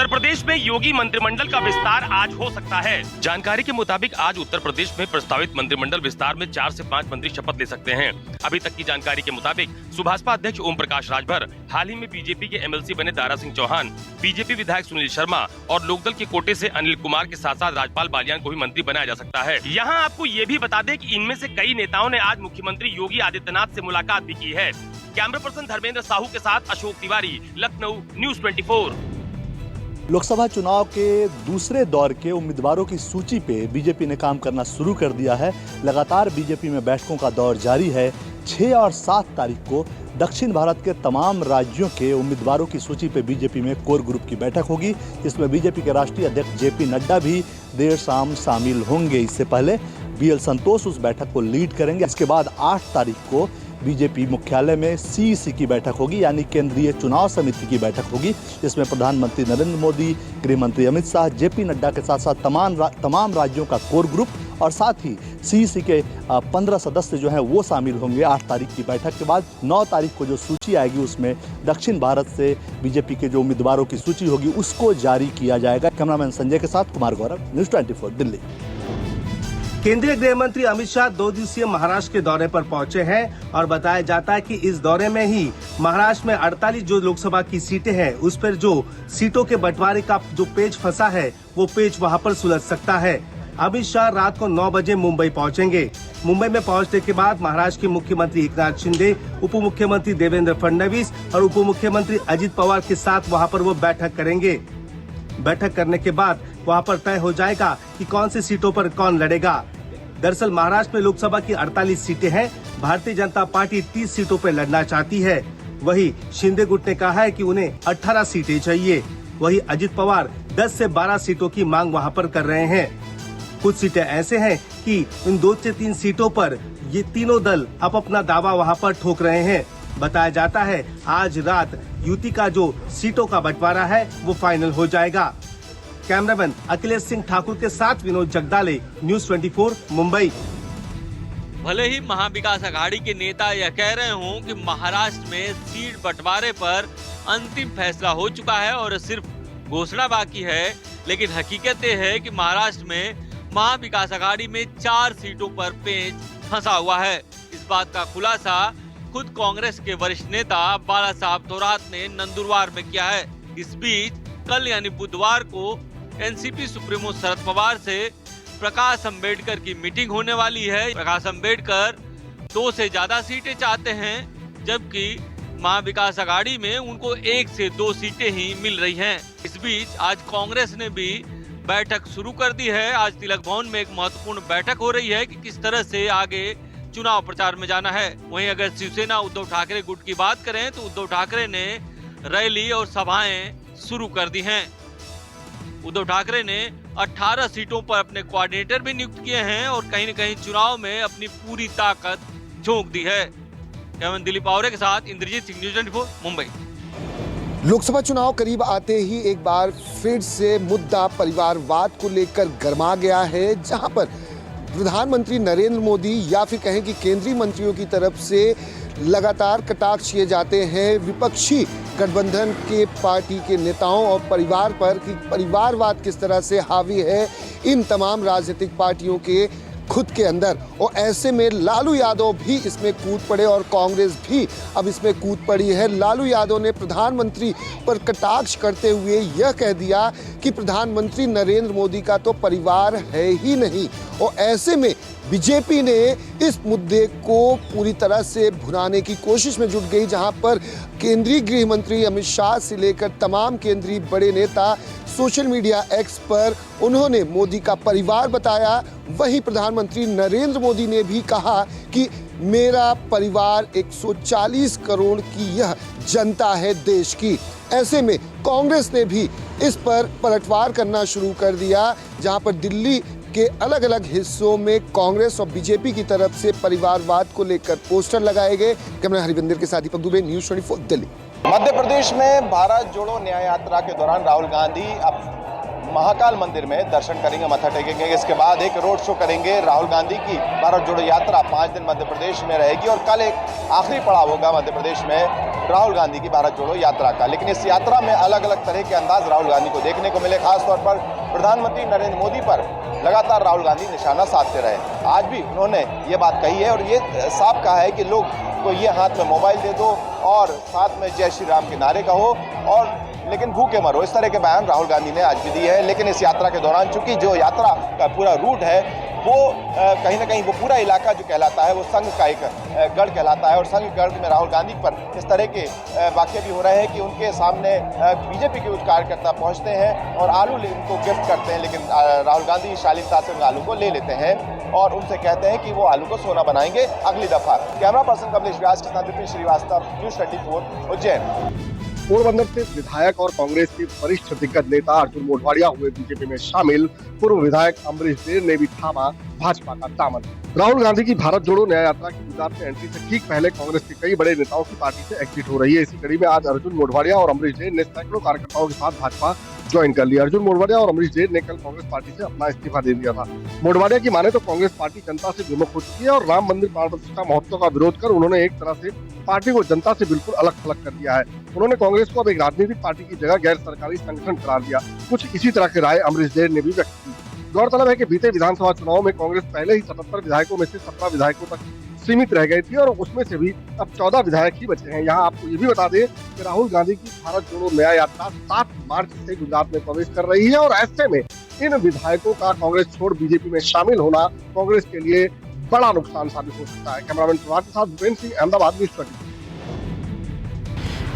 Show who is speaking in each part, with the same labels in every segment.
Speaker 1: उत्तर प्रदेश में योगी मंत्रिमंडल का विस्तार आज हो सकता है। जानकारी के मुताबिक आज उत्तर प्रदेश में प्रस्तावित मंत्रिमंडल विस्तार में 4 से 5 मंत्री शपथ ले सकते हैं। अभी तक की जानकारी के मुताबिक सुभाषपा अध्यक्ष ओम प्रकाश राजभर, हाल ही में बीजेपी के एमएलसी बने दारा सिंह चौहान, बीजेपी विधायक सुनील शर्मा और लोकदल के कोटे से अनिल कुमार के साथ साथ राज्यपाल बालियान को भी मंत्री बनाया जा सकता है। यहाँ आपको ये भी बता दें कि इनमें से कई नेताओं ने आज मुख्यमंत्री योगी आदित्यनाथ से मुलाकात भी की है। कैमरा पर्सन धर्मेंद्र साहू के साथ अशोक तिवारी, लखनऊ, न्यूज़ 24।
Speaker 2: लोकसभा चुनाव के दूसरे दौर के उम्मीदवारों की सूची पे बीजेपी ने काम करना शुरू कर दिया है। लगातार बीजेपी में बैठकों का दौर जारी है। 6 और 7 तारीख को दक्षिण भारत के तमाम राज्यों के उम्मीदवारों की सूची पे बीजेपी में कोर ग्रुप की बैठक होगी। इसमें बीजेपी के राष्ट्रीय अध्यक्ष जेपी नड्डा भी देर शाम शामिल होंगे। इससे पहले बीएल संतोष उस बैठक को लीड करेंगे। इसके बाद 8 तारीख को बीजेपी मुख्यालय में सीईसी की बैठक होगी, यानी केंद्रीय चुनाव समिति की बैठक होगी। इसमें प्रधानमंत्री नरेंद्र मोदी, गृह मंत्री अमित शाह, जेपी नड्डा के साथ साथ तमाम राज्यों का कोर ग्रुप और साथ ही सीईसी के 15 सदस्य जो हैं वो शामिल होंगे। 8 तारीख की बैठक के बाद 9 तारीख को जो सूची आएगी उसमें दक्षिण भारत से बीजेपी के जो उम्मीदवारों की सूची होगी उसको जारी किया जाएगा। कैमरामैन संजय के साथ कुमार गौरव, न्यूज़ 24 दिल्ली।
Speaker 3: केंद्रीय गृह मंत्री अमित शाह 2 दिवसीय महाराष्ट्र के दौरे पर पहुंचे हैं और बताया जाता है कि इस दौरे में ही महाराष्ट्र में 48 जो लोकसभा की सीटें हैं उस पर जो सीटों के बंटवारे का जो पेच फंसा है वो पेच वहां पर सुलझ सकता है। अमित शाह रात को 9 बजे मुंबई पहुंचेंगे। मुंबई में पहुंचने के बाद महाराष्ट्र के मुख्यमंत्री एकनाथ शिंदे, उप मुख्यमंत्री देवेंद्र फडणवीस और उप मुख्यमंत्री अजित पवार के साथ वहाँ पर वो बैठक करेंगे। बैठक करने के बाद वहाँ पर तय हो जाएगा कि कौन सी सीटों पर कौन लड़ेगा। दरअसल महाराष्ट्र में लोकसभा की 48 सीटें हैं। भारतीय जनता पार्टी 30 सीटों पर लड़ना चाहती है। वही शिंदे गुट ने कहा है कि उन्हें 18 सीटें चाहिए। वही अजित पवार 10 से 12 सीटों की मांग वहां पर कर रहे हैं। कुछ सीटें ऐसे हैं कि इन 2 से 3 सीटों पर ये तीनों दल अपना दावा वहां पर ठोक रहे हैं। बताया जाता है आज रात युति का जो सीटों का बंटवारा है वो फाइनल हो जाएगा। कैमरामैन अखिलेश सिंह ठाकुर के साथ विनोद जगदाले, न्यूज़ 24 मुंबई।
Speaker 4: भले ही महाविकास आघाड़ी के नेता यह कह रहे हों कि महाराष्ट्र में सीट बंटवारे पर अंतिम फैसला हो चुका है और सिर्फ घोषणा बाकी है, लेकिन हकीकत ये है कि महाराष्ट्र में महाविकास आघाड़ी में 4 सीटों पर पेच फंसा हुआ है। इस बात का खुलासा खुद कांग्रेस के वरिष्ठ नेता बाला साहब थोरात ने नंदुरबार में किया है। इस बीच कल यानी बुधवार को एनसीपी सुप्रीमो शरद पवार से प्रकाश अंबेडकर की मीटिंग होने वाली है। प्रकाश अंबेडकर 2 से ज्यादा सीटें चाहते हैं, जबकि महाविकास आघाड़ी में उनको 1 से 2 सीटें ही मिल रही हैं। इस बीच आज कांग्रेस ने भी बैठक शुरू कर दी है। आज तिलक भवन में एक महत्वपूर्ण बैठक हो रही है कि किस तरह से आगे चुनाव प्रचार में जाना है। वहीं अगर शिवसेना उद्धव ठाकरे गुट की बात करें तो उद्धव ठाकरे ने रैली और सभाएं शुरू कर दी हैं। उद्धव ठाकरे ने 18 सीटों पर अपने कोऑर्डिनेटर भी नियुक्त किए हैं और कहीं न कहीं चुनाव में अपनी पूरी ताकत झोंक दी है। कैमरामैन दिलीप आवरे के साथ इंद्रजीत सिंह, न्यूज़ 24 मुंबई।
Speaker 5: लोकसभा चुनाव करीब आते ही एक बार फिर से मुद्दा परिवारवाद को लेकर गर्मा गया है, जहां पर प्रधानमंत्री नरेंद्र मोदी या फिर कहें कि केंद्रीय मंत्रियों की तरफ से लगातार कटाक्ष किए जाते हैं विपक्षी गठबंधन के पार्टी के नेताओं और परिवार पर कि परिवारवाद किस तरह से हावी है इन तमाम राजनीतिक पार्टियों के खुद के अंदर। और ऐसे में लालू यादव भी इसमें कूद पड़े और कांग्रेस भी अब इसमें कूद पड़ी है। लालू यादव ने प्रधानमंत्री पर कटाक्ष करते हुए यह कह दिया कि प्रधानमंत्री नरेंद्र मोदी का तो परिवार है ही नहीं। और ऐसे में बीजेपी ने इस मुद्दे को पूरी तरह से भुनाने की कोशिश में जुट गई, जहां पर केंद्रीय गृह मंत्री अमित शाह से लेकर तमाम केंद्रीय बड़े नेता सोशल मीडिया एक्स पर उन्होंने मोदी का परिवार बताया। वहीं प्रधानमंत्री नरेंद्र मोदी ने भी कहा कि मेरा परिवार 140 करोड़ की यह जनता है देश की। ऐसे में कांग्रेस ने भी इस पर पलटवार करना शुरू कर दिया, जहां पर दिल्ली के अलग अलग हिस्सों में कांग्रेस और बीजेपी की तरफ से परिवारवाद को लेकर पोस्टर लगाए गए। कैमरा हरिविंदर के साथ दीपक दुबे, न्यूज़ 24 दिल्ली।
Speaker 6: मध्य प्रदेश में भारत जोड़ो न्याय यात्रा के दौरान राहुल गांधी अब महाकाल मंदिर में दर्शन करेंगे, मत्था टेकेंगे। इसके बाद एक रोड शो करेंगे। राहुल गांधी की भारत जोड़ो यात्रा 5 दिन मध्य प्रदेश में रहेगी और कल एक आखिरी पड़ाव होगा मध्य प्रदेश में राहुल गांधी की भारत जोड़ो यात्रा का। लेकिन इस यात्रा में अलग अलग तरह के अंदाज राहुल गांधी को देखने को मिले। खासतौर पर प्रधानमंत्री नरेंद्र मोदी पर लगातार राहुल गांधी निशाना साधते रहे। आज भी उन्होंने ये बात कही है और ये साफ कहा है कि लोग को ये हाथ में मोबाइल दे दो और साथ में जय श्री राम के नारे कहो और लेकिन भूखे मरो, इस तरह के बयान राहुल गांधी ने आज भी दिए हैं। लेकिन इस यात्रा के दौरान चूंकि जो यात्रा का पूरा रूट है वो कहीं ना कहीं वो पूरा इलाका जो कहलाता है वो संघ का एक गढ़ कहलाता है और संघ गढ़ में राहुल गांधी पर इस तरह के वाक्य भी हो रहे हैं कि उनके सामने बीजेपी के कुछ कार्यकर्ता पहुंचते हैं और आलू उनको गिफ्ट करते हैं। लेकिन राहुल गांधी शालीनता से उन आलू को ले लेते हैं और उनसे कहते हैं कि वो आलू को सोना बनाएंगे अगली दफा। कैमरा पर्सन कमलेश व्यास के साथ विपिन श्रीवास्तव, न्यूज़ 24 उज्जैन।
Speaker 5: पोरबंदर से विधायक और कांग्रेस के वरिष्ठ दिग्गज नेता अर्जुन मोढवाडिया हुए बीजेपी में शामिल। पूर्व विधायक अमरीश देर ने भी थामा भाजपा का दामन। राहुल गांधी की भारत जोड़ो न्याय यात्रा की गुजरात में एंट्री से ठीक पहले कांग्रेस के कई बड़े नेताओं की पार्टी से एग्जिट हो रही है। इसी कड़ी में आज अर्जुन मोढवाडिया और अमरीश देर ने सैकड़ों कार्यकर्ताओं के साथ भाजपा ज्वाइन कर लिया। अर्जुन मोढवाडिया और अमरीश देर ने कल कांग्रेस पार्टी से अपना इस्तीफा दे दिया था। मोढवाडिया की माने तो कांग्रेस पार्टी जनता से विमुख हो चुकी है और राम मंदिर प्राण प्रतिष्ठा महोत्सव का विरोध कर उन्होंने एक तरह से पार्टी को जनता से बिल्कुल अलग थलग कर दिया है। उन्होंने कांग्रेस को अब एक राजनीतिक पार्टी की जगह गैर सरकारी संगठन करार दिया। कुछ इसी तरह की राय अमरीश देर ने भी व्यक्त की। गौरतलब है कि बीते विधानसभा चुनाव में कांग्रेस पहले ही 77 विधायकों में से 17 विधायकों तक सीमित रह गई थी और उसमें से भी अब 14 विधायक ही बचे हैं। यहाँ आपको ये भी बता दें कि राहुल गांधी की भारत जोड़ो न्याय यात्रा 7 मार्च से गुजरात में प्रवेश कर रही है और ऐसे में इन विधायकों का कांग्रेस छोड़ बीजेपी में शामिल होना कांग्रेस के लिए बड़ा नुकसान साबित हो सकता है। कैमरामैन प्रभात के साथ भूपेंद्र सिंह, अहमदाबाद, न्यूज़ 24।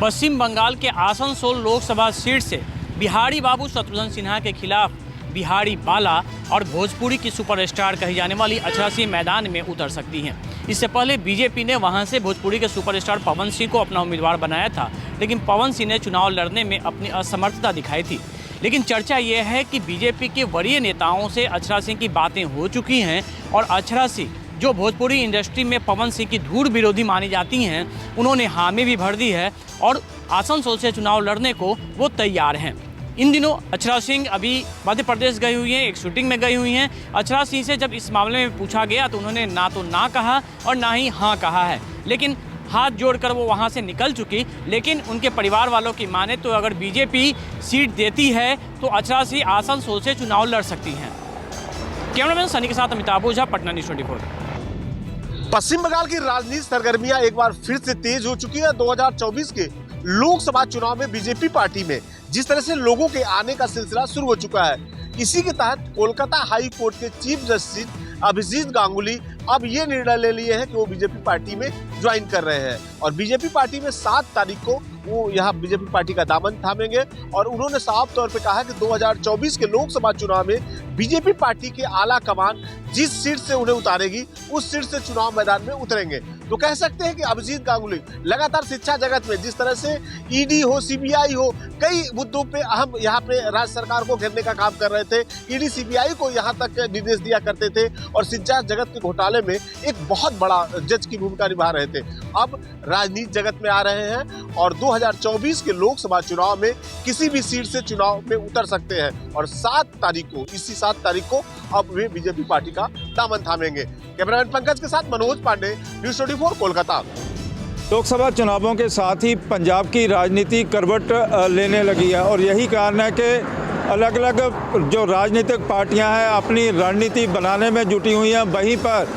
Speaker 7: पश्चिम बंगाल के आसनसोल लोकसभा सीट से बिहारी बाबू शत्रुघ्न सिन्हा के खिलाफ बिहारी बाला और भोजपुरी की सुपरस्टार कही जाने वाली अक्षरा सिंह मैदान में उतर सकती हैं। इससे पहले बीजेपी ने वहां से भोजपुरी के सुपरस्टार पवन सिंह को अपना उम्मीदवार बनाया था, लेकिन पवन सिंह ने चुनाव लड़ने में अपनी असमर्थता दिखाई थी। लेकिन चर्चा ये है कि बीजेपी के वरीय नेताओं से अक्षरा सिंह की बातें हो चुकी हैं और अक्षरा सिंह जो भोजपुरी इंडस्ट्री में पवन सिंह की धूड़ विरोधी मानी जाती हैं, उन्होंने हामी भी भर दी है और आसनसोल से चुनाव लड़ने को वो तैयार हैं। इन दिनों अक्षरा सिंह अभी मध्य प्रदेश गई हुई हैं, एक शूटिंग में गई हुई हैं। अक्षरा सिंह से जब इस मामले में पूछा गया तो उन्होंने ना तो ना कहा और ना ही हाँ कहा है, लेकिन हाथ जोड़कर वो वहाँ से निकल चुकी। लेकिन उनके परिवार वालों की माने तो अगर बीजेपी सीट देती है तो अक्षरा सिंह आसनसोल से चुनाव लड़ सकती हैं। कैमरामैन सनी के साथ अमिताभ ओझा, पटना न्यूज़ 24।
Speaker 3: पश्चिम बंगाल की राजनीतिक सरगर्मियां एक बार फिर से तेज हो चुकी है। 2024 के लोकसभा चुनाव में बीजेपी पार्टी में जिस तरह से लोगों के आने का सिलसिला शुरू हो चुका है, इसी के तहत कोलकाता हाई कोर्ट के चीफ जस्टिस अभिजीत गांगुली अब ये निर्णय ले लिए हैं कि वो बीजेपी पार्टी में ज्वाइन कर रहे हैं और बीजेपी पार्टी में 7 तारीख को वो यहाँ बीजेपी पार्टी का दामन थामेंगे। और उन्होंने साफ तौर पे कहा कि 2024 के लोकसभा चुनाव में बीजेपी पार्टी के आला कमान जिस सीट से उन्हें उतारेगी उस सीट से चुनाव मैदान में उतरेंगे। तो कह सकते हैं कि अभिजीत गांगुली लगातार शिक्षा जगत में जिस तरह से ईडी हो, सीबीआई हो, कई मुद्दों पे अहम यहाँ पे राज्य सरकार को घेरने का काम कर रहे थे। ईडी सीबीआई को यहाँ तक निर्देश दिया करते थे और शिक्षा जगत के घोटाले में एक बहुत बड़ा जज की भूमिका निभा रहे थे। अब राजनीति जगत में आ रहे हैं और 2024 के लोकसभा चुनाव में किसी भी सीट से चुनाव में उतर सकते हैं और 7 तारीख को अब वे बीजेपी पार्टी का दामन थामेंगे। कैमरामैन पंकज के साथ मनोज पांडे, न्यूज़ 24 कोलकाता।
Speaker 8: लोकसभा चुनावों के साथ ही पंजाब की राजनीति करवट लेने लगी है और यही कारण है कि अलग अलग जो राजनीतिक पार्टियां हैं अपनी रणनीति बनाने में जुटी हुई हैं। वहीं पर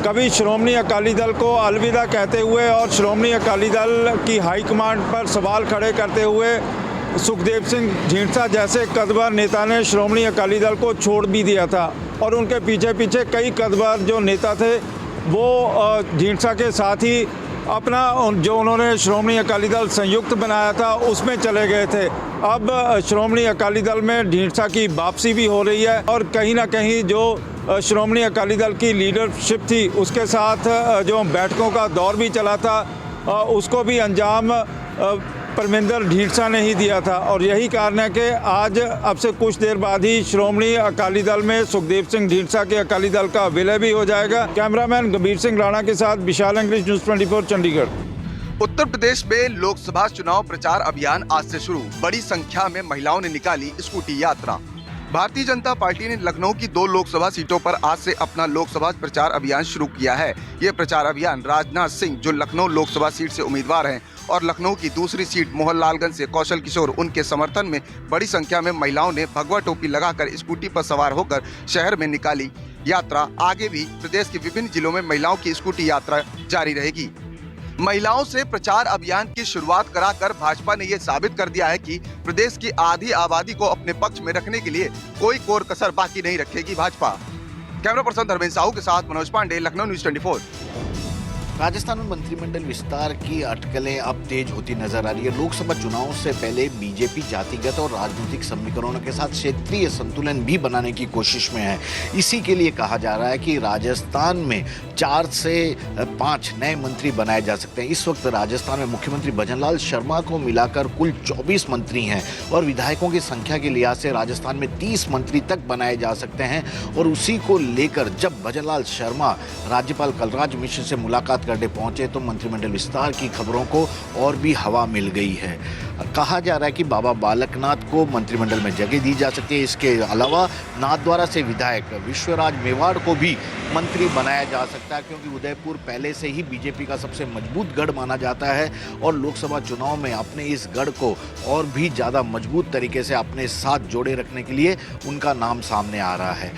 Speaker 8: कभी श्रोमणी अकाली दल को अलविदा कहते हुए और श्रोमणी अकाली दल की हाईकमांड पर सवाल खड़े करते हुए सुखदेव सिंह ढींडसा जैसे कद्दावर नेता ने श्रोमणी अकाली दल को छोड़ भी दिया था और उनके पीछे पीछे कई कद्दावर जो नेता थे वो ढींडसा के साथ ही अपना जो उन्होंने श्रोमणी अकाली दल संयुक्त बनाया था उसमें चले गए थे। अब श्रोमणी अकाली दल में ढींडसा की वापसी भी हो रही है और कहीं ना कहीं जो श्रोमणी अकाली दल की लीडरशिप थी उसके साथ जो बैठकों का दौर भी चला था उसको भी अंजाम परमिंदर ढींडसा ने ही दिया था और यही कारण है कि आज अब से कुछ देर बाद ही श्रोमणी अकाली दल में सुखदेव सिंह ढींडसा के अकाली दल का विलय भी हो जाएगा। कैमरामैन गंभीर सिंह राणा के साथ विशाल अंग्रेज, न्यूज़ 24 चंडीगढ़।
Speaker 9: उत्तर प्रदेश में लोकसभा चुनाव प्रचार अभियान आज से शुरू। बड़ी संख्या में महिलाओं ने निकाली स्कूटी यात्रा। भारतीय जनता पार्टी ने लखनऊ की 2 लोकसभा सीटों पर आज से अपना लोकसभा प्रचार अभियान शुरू किया है। ये प्रचार अभियान राजनाथ सिंह, जो लखनऊ लोकसभा सीट से उम्मीदवार हैं, और लखनऊ की दूसरी सीट मोहनलालगंज से कौशल किशोर, उनके समर्थन में बड़ी संख्या में महिलाओं ने भगवा टोपी लगाकर स्कूटी पर सवार होकर शहर में निकाली यात्रा। आगे भी प्रदेश के विभिन्न जिलों में महिलाओं की स्कूटी यात्रा जारी रहेगी। महिलाओं से प्रचार अभियान की शुरुआत कराकर भाजपा ने ये साबित कर दिया है कि प्रदेश की आधी आबादी को अपने पक्ष में रखने के लिए कोई कोर कसर बाकी नहीं रखेगी भाजपा। कैमरा पर्सन धर्मेंद्र साहू के साथ मनोज पांडे, लखनऊ न्यूज़ 24।
Speaker 10: राजस्थान में मंत्रिमंडल विस्तार की अटकलें अब तेज होती नजर आ रही है। लोकसभा चुनाव से पहले बीजेपी जातिगत और राजनीतिक समीकरणों के साथ क्षेत्रीय संतुलन भी बनाने की कोशिश में है। इसी के लिए कहा जा रहा है कि राजस्थान में 4 से 5 नए मंत्री बनाए जा सकते हैं। इस वक्त राजस्थान में मुख्यमंत्री भजनलाल शर्मा को मिलाकर कुल 24 मंत्री हैं और विधायकों की संख्या के लिहाज से राजस्थान में 30 मंत्री तक बनाए जा सकते हैं। और उसी को लेकर जब भजनलाल शर्मा राज्यपाल कलराज मिश्र से मुलाकात करने पहुंचे तो मंत्रिमंडल विस्तार की खबरों को और भी हवा मिल गई है। कहा जा रहा है कि बाबा बालकनाथ को मंत्रिमंडल में जगह दी जा सकती है। इसके अलावा नाथद्वारा से विधायक विश्वराज मेवाड़ को भी मंत्री बनाया जा सकता है, क्योंकि उदयपुर पहले से ही बीजेपी का सबसे मजबूत गढ़ माना जाता है और लोकसभा चुनाव में अपने इस गढ़ को और भी ज़्यादा मजबूत तरीके से अपने साथ जोड़े रखने के लिए उनका नाम सामने आ रहा है।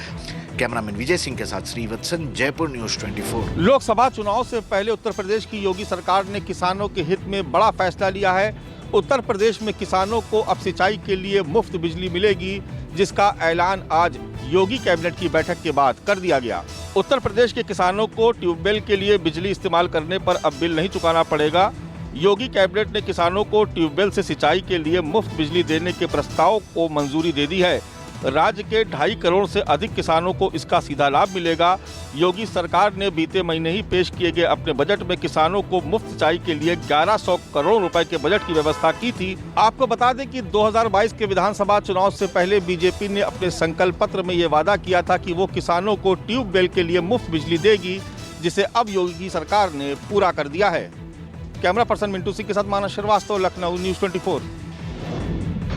Speaker 10: कैमरामैन विजय सिंह के साथ श्रीवत्सन, जयपुर न्यूज़ 24।
Speaker 8: लोकसभा चुनाव से पहले उत्तर प्रदेश की योगी सरकार ने किसानों के हित में बड़ा फैसला लिया है। उत्तर प्रदेश में किसानों को अब सिंचाई के लिए मुफ्त बिजली मिलेगी, जिसका ऐलान आज योगी कैबिनेट की बैठक के बाद कर दिया गया। उत्तर प्रदेश के किसानों को ट्यूबवेल के लिए बिजली इस्तेमाल करने पर अब बिल नहीं चुकाना पड़ेगा। योगी कैबिनेट ने किसानों को ट्यूबवेल से सिंचाई के लिए मुफ्त बिजली देने के प्रस्ताव को मंजूरी दे दी है। राज्य के 2.5 करोड़ से अधिक किसानों को इसका सीधा लाभ मिलेगा। योगी सरकार ने बीते महीने ही पेश किए गए अपने बजट में किसानों को मुफ्त सिंचाई के लिए 1100 करोड़ रुपए के बजट की व्यवस्था की थी। आपको बता दें कि 2022 के विधानसभा चुनाव से पहले बीजेपी ने अपने संकल्प पत्र में ये वादा किया था कि वो किसानों को ट्यूबवेल के लिए मुफ्त बिजली देगी, जिसे अब योगी सरकार ने पूरा कर दिया है। कैमरा पर्सन मिंटू सिंह के साथ मानस श्रीवास्तव, लखनऊ न्यूज़ 24।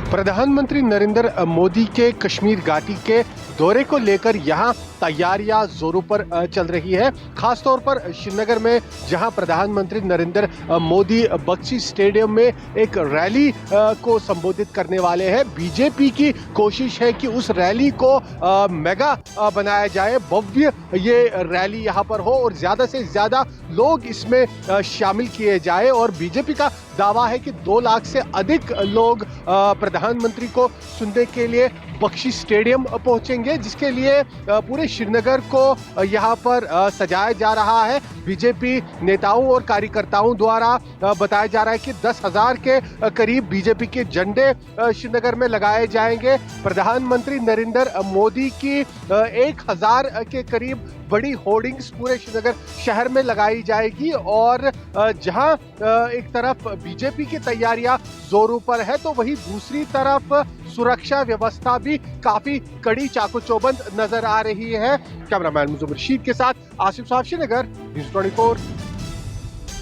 Speaker 3: प्रधानमंत्री नरेंद्र मोदी के कश्मीर घाटी के दौरे को लेकर यहां तैयारियां जोरों पर चल रही है। खासतौर पर श्रीनगर में, जहां प्रधानमंत्री नरेंद्र मोदी बख्शी स्टेडियम में एक रैली को संबोधित करने वाले हैं। बीजेपी की कोशिश है कि उस रैली को मेगा बनाया जाए, भव्य ये रैली यहां पर हो और ज्यादा से ज्यादा लोग इसमें शामिल किए जाए। और बीजेपी का दावा है कि 2 लाख से अधिक लोग प्रधानमंत्री को सुनने के लिए बख्शी स्टेडियम पहुंचेंगे, जिसके लिए पूरे श्रीनगर को यहां पर सजाया जा रहा है। बीजेपी नेताओं और कार्यकर्ताओं द्वारा बताया जा रहा है कि 10,000 के करीब बीजेपी के झंडे श्रीनगर में लगाए जाएंगे। प्रधानमंत्री नरेंद्र मोदी की 1,000 के करीब बड़ी होर्डिंग्स पूरे श्रीनगर शहर में लगाई जाएगी। और जहां एक तरफ बीजेपी की तैयारियां जोरों पर है, तो वहीं दूसरी तरफ सुरक्षा व्यवस्था भी काफी कड़ी चाको चौबंद नजर आ रही है। कैमरामैन मुजम्मिल रशीद के साथ आसिफ साहब, श्रीनगर न्यूज़ 24।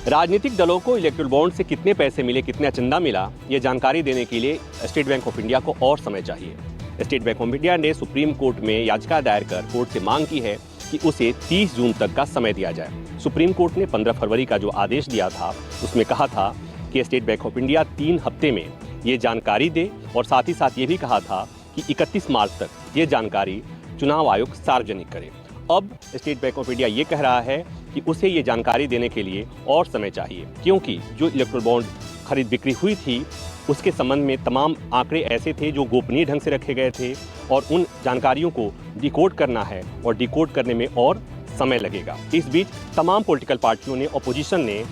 Speaker 11: राजनीतिक दलों को इलेक्टोरल बॉन्ड से कितने पैसे मिले, कितना चंदा मिला, ये जानकारी देने के लिए स्टेट बैंक ऑफ इंडिया को और समय चाहिए। स्टेट बैंक ऑफ इंडिया ने सुप्रीम कोर्ट में याचिका दायर कर कोर्ट से मांग की है कि उसे 30 जून तक का समय दिया जाए। सुप्रीम कोर्ट ने 15 फरवरी का जो आदेश दिया था, उसमें कहा था कि स्टेट बैंक ऑफ इंडिया 3 हफ्ते में ये जानकारी दे, और साथ ही साथ ये भी कहा था कि 31 मार्च तक ये जानकारी चुनाव आयोग सार्वजनिक करे। अब स्टेट बैंक ऑफ इंडिया ये कह रहा है कि उसे ये जानकारी देने के लिए और समय चाहिए, क्योंकि जो इलेक्टोरल बॉन्ड खरीद बिक्री हुई थी उसके संबंध में तमाम आंकड़े ऐसे थे जो गोपनीय ढंग से रखे गए थे, और उन जानकारियों को डिकोड करना है और डिकोड करने में और समय लगेगा। इस बीच तमाम पॉलिटिकल पार्टियों ने, ऑपोजिशन ने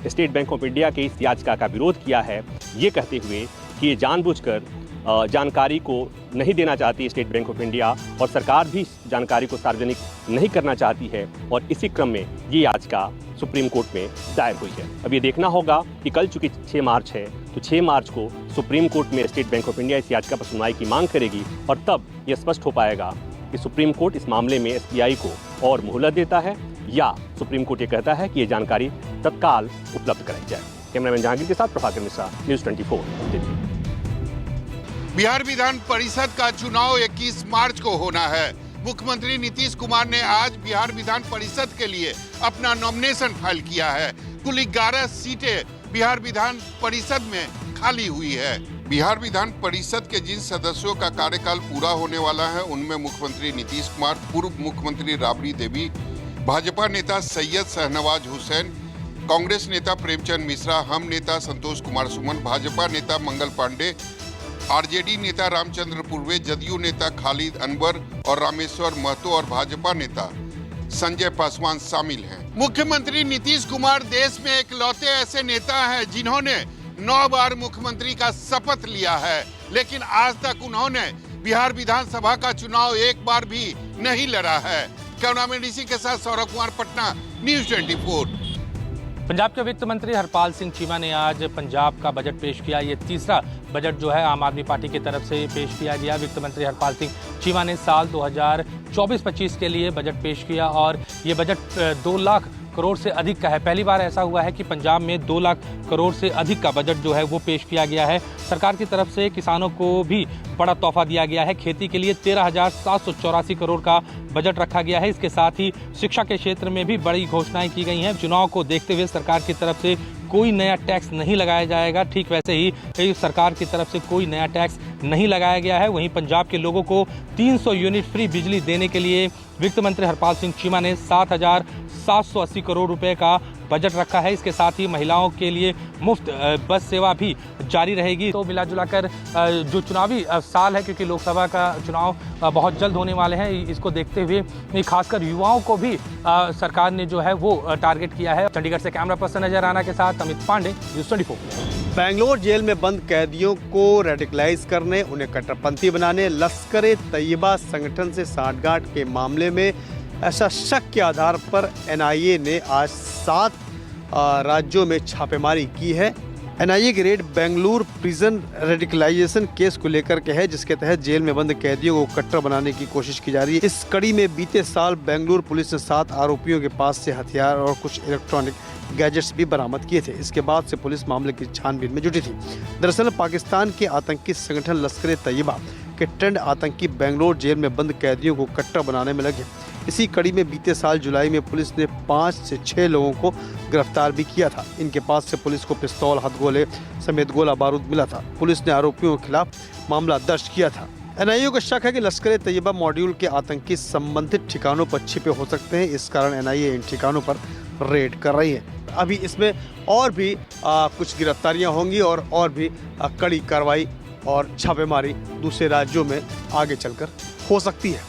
Speaker 11: स्टेट बैंक ऑफ इंडिया के इस याचिका का विरोध किया है, ये कहते हुए कि ये जानबूझकर जानकारी को नहीं देना चाहती स्टेट बैंक ऑफ इंडिया, और सरकार भी इस जानकारी को सार्वजनिक नहीं करना चाहती है, और इसी क्रम में ये याचिका सुप्रीम कोर्ट में दायर हुई है। अब ये देखना होगा कि कल चूंकि 6 मार्च है, तो 6 मार्च को सुप्रीम कोर्ट में स्टेट बैंक ऑफ इंडिया इस याचिका पर सुनवाई की मांग करेगी, और तब ये स्पष्ट हो पाएगा कि सुप्रीम कोर्ट इस मामले में SBI को और मोहलत देता है या सुप्रीम कोर्ट ये कहता है कि ये जानकारी तत्काल उपलब्ध कराई जाए। कैमरामैन जहांगीर के साथ प्रभाकर मिश्रा, न्यूज़ 24 दिल्ली।
Speaker 12: बिहार विधान परिषद का चुनाव 21 मार्च को होना है। मुख्यमंत्री नीतीश कुमार ने आज बिहार विधान परिषद के लिए अपना नॉमिनेशन फाइल किया है। कुल 11 सीटें बिहार विधान परिषद में खाली हुई है। बिहार विधान परिषद के जिन सदस्यों का कार्यकाल पूरा होने वाला है उनमें मुख्यमंत्री नीतीश कुमार, पूर्व मुख्यमंत्री राबड़ी देवी, भाजपा नेता सैयद शाहनवाज हुसैन, कांग्रेस नेता प्रेमचंद मिश्रा, हम नेता संतोष कुमार सुमन, भाजपा नेता मंगल पांडे, आरजेडी नेता रामचंद्र पूर्वे, जदयू नेता खालिद अनवर और रामेश्वर महतो और भाजपा नेता संजय पासवान शामिल हैं। मुख्यमंत्री नीतीश कुमार देश में इकलौते ऐसे नेता हैं जिन्होंने 9 बार मुख्यमंत्री का शपथ लिया है, लेकिन आज तक उन्होंने बिहार विधानसभा का चुनाव एक बार भी नहीं लड़ा है। कैमरामैन ऋषि के साथ सौरभ कुमार, पटना, न्यूज़ 24।
Speaker 7: पंजाब के वित्त मंत्री हरपाल सिंह चीमा ने आज पंजाब का बजट पेश किया। ये तीसरा बजट जो है आम आदमी पार्टी की तरफ से पेश किया गया। वित्त मंत्री हरपाल सिंह चीमा ने साल 2024-25 के लिए बजट पेश किया और ये बजट 2 लाख करोड़ से अधिक का है। पहली बार ऐसा हुआ है कि पंजाब में 2 लाख करोड़ से अधिक का बजट जो है वो पेश किया गया है। सरकार की तरफ से किसानों को भी बड़ा तोहफा दिया गया है। खेती के लिए 13,784 करोड़ का बजट रखा गया है। इसके साथ ही शिक्षा के क्षेत्र में भी बड़ी घोषणाएं की गई हैं। चुनाव को देखते हुए सरकार की तरफ से कोई नया टैक्स नहीं लगाया जाएगा। ठीक वैसे ही सरकार की तरफ से कोई नया टैक्स नहीं लगाया गया है। वहीं पंजाब के लोगों को 300 यूनिट फ्री बिजली देने के लिए वित्त मंत्री हरपाल सिंह चीमा ने 7,780 करोड़ रुपए का बजट रखा है। इसके साथ ही महिलाओं के लिए मुफ्त बस सेवा भी जारी रहेगी। तो मिला जुलाकर जो चुनावी साल है, क्योंकि लोकसभा का चुनाव बहुत जल्द होने वाले हैं, इसको देखते हुए खासकर युवाओं को भी सरकार ने जो है वो टारगेट किया है। चंडीगढ़ से कैमरा पर्सन नजर आना के साथ अमित पांडे, न्यूज़ 24।
Speaker 13: बेंगलोर जेल में बंद कैदियों को रेडिकलाइज करने, उन्हें कट्टरपंथी बनाने, लश्कर तैयबा संगठन से साठगांठ के मामले में ऐसा शक के आधार पर एनआईए ने आज 7 राज्यों में छापेमारी की है। एनआईए की raid Bengaluru prison radicalisation case को लेकर के है, जिसके तहत जेल में बंद कैदियों को कट्टर बनाने की कोशिश की जा रही है। इस कड़ी में बीते साल बेंगलुरु पुलिस ने 7 आरोपियों के पास से हथियार और कुछ इलेक्ट्रॉनिक गैजेट्स भी बरामद किए थे। इसके बाद से पुलिस मामले की छानबीन में जुटी थी। दरअसल पाकिस्तान के आतंकी संगठन लश्कर तैयबा के ट्रेंड आतंकी बेंगलुरु जेल में बंद कैदियों को कट्टर बनाने में लगे। इसी कड़ी में बीते साल जुलाई में पुलिस ने 5 से 6 लोगों को गिरफ्तार भी किया था। इनके पास से पुलिस को पिस्तौल, हथगोले समेत गोला बारूद मिला था। पुलिस ने आरोपियों के खिलाफ मामला दर्ज किया था। एनआईए को शक है कि लश्कर तैयबा मॉड्यूल के आतंकी संबंधित ठिकानों पर छिपे हो सकते हैं। इस कारण एनआईए इन ठिकानों पर रेड कर रही है। अभी इसमें और भी कुछ गिरफ्तारियां होंगी और भी कड़ी कार्रवाई और छापेमारी दूसरे राज्यों में आगे चलकर हो सकती है।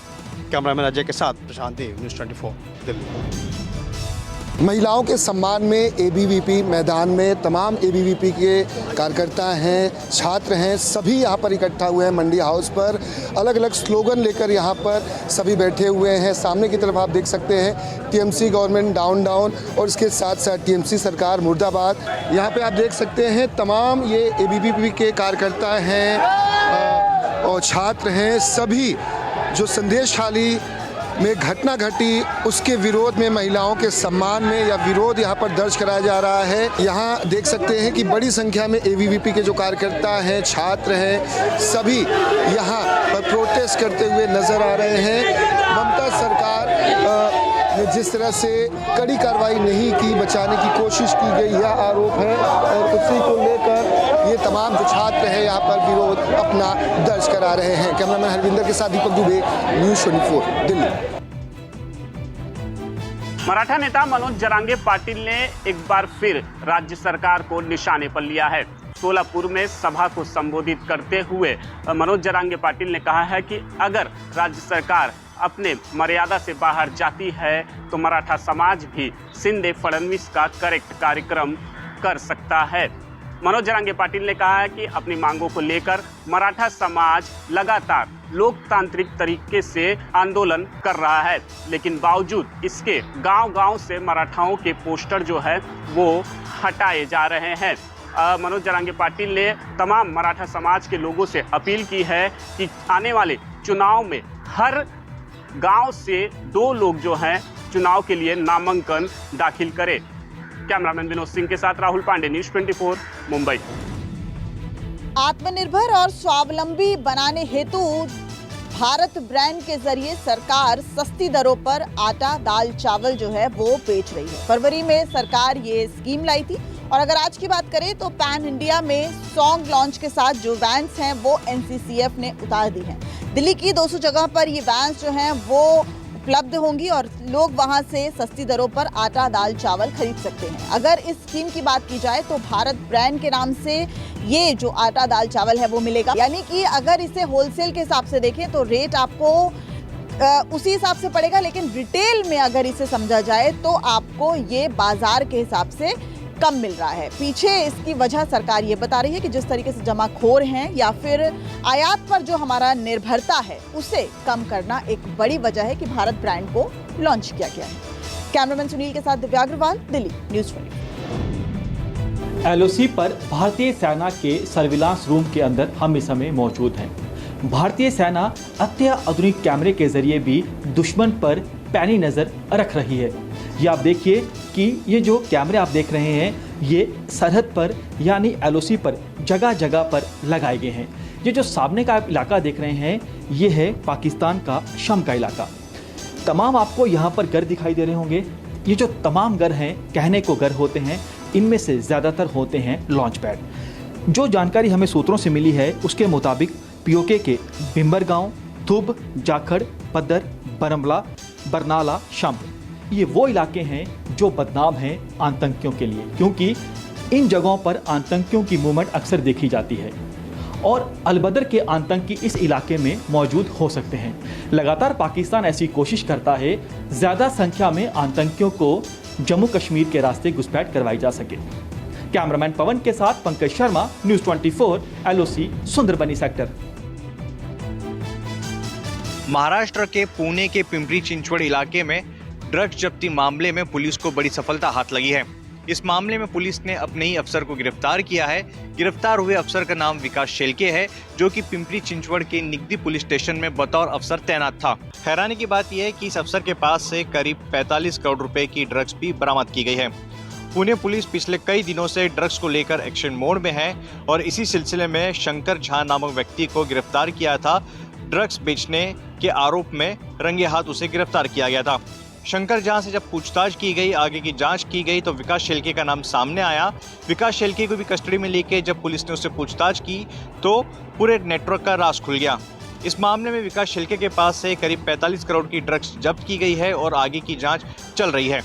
Speaker 13: कैमरामैन अजय के साथ प्रशांत देव, न्यूज़ 24, दिल्ली।
Speaker 5: महिलाओं के सम्मान में एबीवीपी मैदान में तमाम एबीवीपी के कार्यकर्ता हैं, छात्र हैं, सभी यहाँ पर इकट्ठा हुए हैं। मंडी हाउस पर अलग अलग स्लोगन लेकर यहाँ पर सभी बैठे हुए हैं। सामने की तरफ आप देख सकते हैं टीएमसी गवर्नमेंट डाउन डाउन और इसके साथ साथ टीएमसी सरकार मुर्दाबाद। यहाँ पे आप देख सकते हैं तमाम ये एबीवीपी के कार्यकर्ता हैं और छात्र हैं। सभी जो संदेश हाली में घटना घटी उसके विरोध में, महिलाओं के सम्मान में या विरोध यहाँ पर दर्ज कराया जा रहा है। यहाँ देख सकते हैं कि बड़ी संख्या में एबीवीपी के जो कार्यकर्ता हैं, छात्र हैं, सभी यहाँ पर प्रोटेस्ट करते हुए नजर आ रहे हैं। ममता सरकार ने जिस तरह से कड़ी कार्रवाई नहीं की, बचाने की कोशिश की गई, यह आरोप है और उसी को लेकर ये तमाम जो छात्र हैं यहाँ पर विरोध अपना दर्ज करा रहे हैं। कैमरामैन हरविंदर के साथ दीपक दुबे, न्यूज़ 24, दिल्ली।
Speaker 14: मराठा नेता मनोज जरांगे पाटिल ने एक बार फिर राज्य सरकार को निशाने पर लिया है। सोलापुर में सभा को संबोधित करते हुए मनोज जरांगे पाटिल ने कहा है कि अगर राज्य सरकार अपने मर्यादा से बाहर जाती है तो मराठा समाज भी शिंदे फडणवीस का करेक्ट कार्यक्रम कर सकता है। मनोज जरांगे पाटिल ने कहा है कि अपनी मांगों को लेकर मराठा समाज लगातार लोकतांत्रिक तरीके से आंदोलन कर रहा है, लेकिन बावजूद इसके गांव-गांव से मराठाओं के पोस्टर जो है वो हटाए जा रहे हैं। मनोज जरांगे पाटिल ने तमाम मराठा समाज के लोगों से अपील की है कि आने वाले चुनाव में हर गांव से 2 लोग जो हैं चुनाव के लिए नामांकन दाखिल करें। कैमरामैन विनोद सिंह के साथ राहुल पांडे, न्यूज़ 24, मुंबई।
Speaker 15: आत्मनिर्भर और स्वावलंबी बनाने हेतु भारत ब्रांड के जरिए सरकार सस्ती दरों पर आटा, दाल, चावल जो है वो बेच रही है। फरवरी में सरकार ये स्कीम लाई थी और अगर आज की बात करें तो पैन इंडिया में सॉन्ग लॉन्च के साथ जो वैन्स हैं वो एनसीसीएफ ने उतार दी हैं। दिल्ली की 200 जगह पर ये वैन्स जो हैं वो उपलब्ध होंगी और लोग वहां से सस्ती दरों पर आटा, दाल, चावल खरीद सकते हैं। अगर इस स्कीम की बात की जाए तो भारत ब्रांड के नाम से ये जो आटा, दाल, चावल है वो मिलेगा। यानी कि अगर इसे होलसेल के हिसाब से देखें तो रेट आपको उसी हिसाब से पड़ेगा, लेकिन रिटेल में अगर इसे समझा जाए तो आपको ये बाजार के हिसाब से कम मिल रहा है। पीछे इसकी वजह सरकार ये बता रही है कि जिस तरीके से जमाखोर हैं या फिर आयात पर जो हमारा निर्भरता है उसे कम करना एक बड़ी वजह है कि भारत ब्रांड को लॉन्च किया गया है। कैमरामैन सुनील के साथ दिव्या अग्रवाल, दिल्ली न्यूज़ 24।
Speaker 16: एलओसी पर भारतीय सेना के सर्विलांस रूम के अंदर हम इस समय मौजूद हैं। भारतीय सेना अत्याधुनिक कैमरे के जरिए भी दुश्मन पर पैनी नजर रख रही है। ये आप देखिए कि ये जो कैमरे आप देख रहे हैं ये सरहद पर यानी एलओसी पर जगह जगह पर लगाए गए हैं। ये जो सामने का आप इलाका देख रहे हैं ये है पाकिस्तान का शम का इलाका। तमाम आपको यहाँ पर घर दिखाई दे रहे होंगे। ये जो तमाम घर हैं कहने को घर होते हैं, इनमें से ज़्यादातर होते हैं लॉन्च पैड। जो जानकारी हमें सूत्रों से मिली है उसके मुताबिक पीओके के बिम्बर गाँव, थुब, जाखड़, पद्दर, बरमला, बरनाला, शम ये वो इलाके हैं जो बदनाम हैं आतंकियों के लिए, क्योंकि इन जगहों पर आतंकियों की मूवमेंट अक्सर देखी जाती है और अलबदर के आतंकी इस इलाके में मौजूद हो सकते हैं। लगातार पाकिस्तान ऐसी कोशिश करता है ज़्यादा संख्या में आतंकियों को जम्मू कश्मीर के रास्ते घुसपैठ करवाई जा सके। कैमरामैन पवन के साथ Pankaj Sharma, news 24, LOC, Sundarbani sector.
Speaker 17: Maharashtra के पुणे के पिंपरी चिंचवड़ इलाके में ड्रग्स जब्ती मामले में पुलिस को बड़ी सफलता हाथ लगी है। इस मामले में पुलिस ने अपने ही अफसर को गिरफ्तार किया है। गिरफ्तार हुए अफसर का नाम विकास शेलके है, जो कि पिंपरी चिंचवड़ के निगदी पुलिस स्टेशन में बतौर अफसर तैनात था। हैरानी की बात यह है कि इस अफसर के पास से करीब 45 करोड़ रुपए की ड्रग्स भी बरामद की गई है। पुणे पुलिस पिछले कई दिनों से ड्रग्स को लेकर एक्शन मोड में है और इसी सिलसिले में शंकर झा नामक व्यक्ति को गिरफ्तार किया था। ड्रग्स बेचने के आरोप में रंगे हाथ उसे गिरफ्तार किया गया था। शंकर झा से जब पूछताछ की गई, आगे की जांच की गई तो विकास शेलके का नाम सामने आया। विकास शेलके को भी कस्टडी में लेके जब पुलिस ने उससे पूछताछ की तो पूरे नेटवर्क का राज खुल गया। इस मामले में विकास शेलके के पास से करीब 45 करोड़ की ड्रग्स जब्त की गई है और आगे की जांच चल रही है।